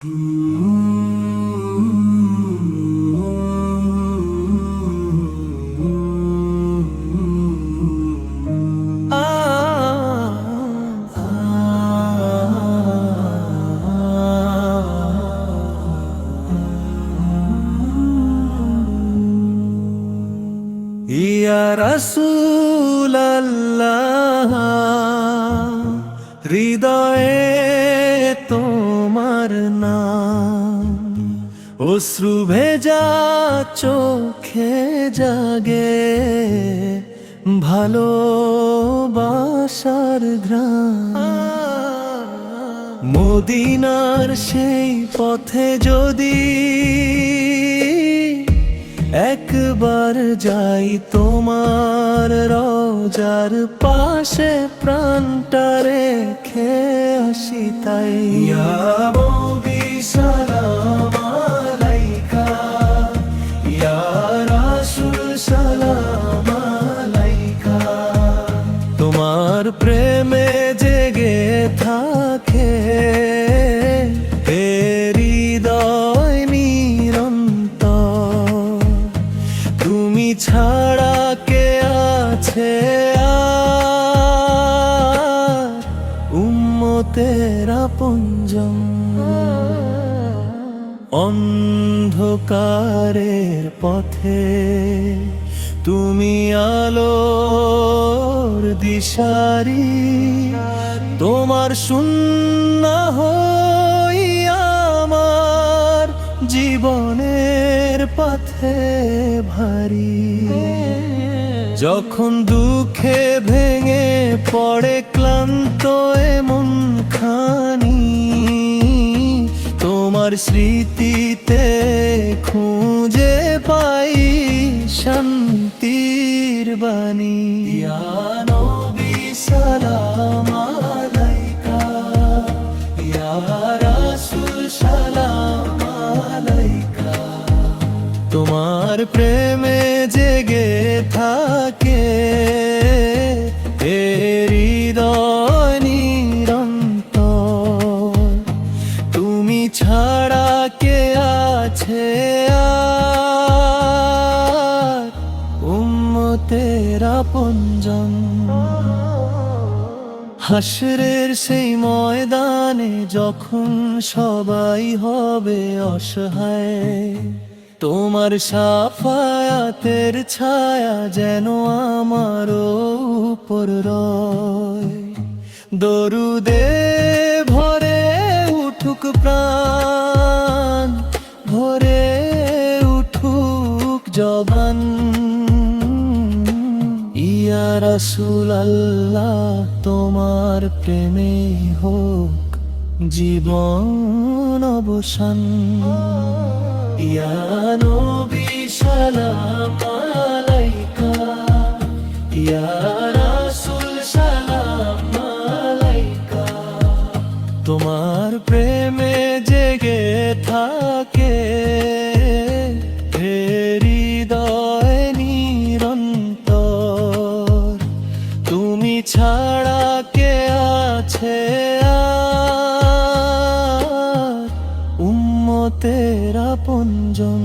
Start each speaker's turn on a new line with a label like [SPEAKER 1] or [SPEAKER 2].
[SPEAKER 1] ইয়া রাসূলাল্লাহ, হৃদয়ে তোমার নাম, অশ্রু ভেজা চোখে জাগে ভালোবাসার ঘ্রাণ। মদিনার সেই পথে যদি একবার যাই, তোমার রওজার পাশে প্রাণটা রেখে আসি তাই। ইয়া নবী সালাম আলাইকা, ইয়া রাসূল সালাম আলাইকা। তোমার প্রেমে জেগে থাকে হৃদয় নিরন্তর, তুমি ছাড়া কে আছে আর উম্মতের আপনজন। অন্ধকারের পথে তুমি আলোর দিশারি, তোমার সুন্নাহ হই আমার জীবনের পথে ভারী। যখন দুঃখে ভেঙে পড়ে ক্লান্ত এমন খানি, তোমার স্মৃতিতে খুঁজে পাই শান্তির বাণী। ইয়া নবী সালাম আলাইকা, ইয়া রাসূল সালাম আলাইকা। তোমার প্রেমে জেগে থাকে হৃদয় নিরন্তর, তুমি ছাড়া কে আছে আর উম্মতের আপনজন। হাশরের সেই ময়দানে যখন সবাই হবে অসহায়, তোমার শাফায়াতের ছায়া যেন আমার উপর রয়। দরুদে ভরে উঠুক প্রাণ, ভরে উঠুক জবান। ইয়া রাসূলাল্লাহ, তোমার প্রেমে হোক জীবন অবসান। ইয়া নবী সালাম আলাইকা, ইয়া রাসূল সালাম আলাইকা। তোমার প্রেমে জেগে থাকে হৃদয় নিরন্তর, তুমি ছাড়া কে আছে আর উম্মতের আপনজন।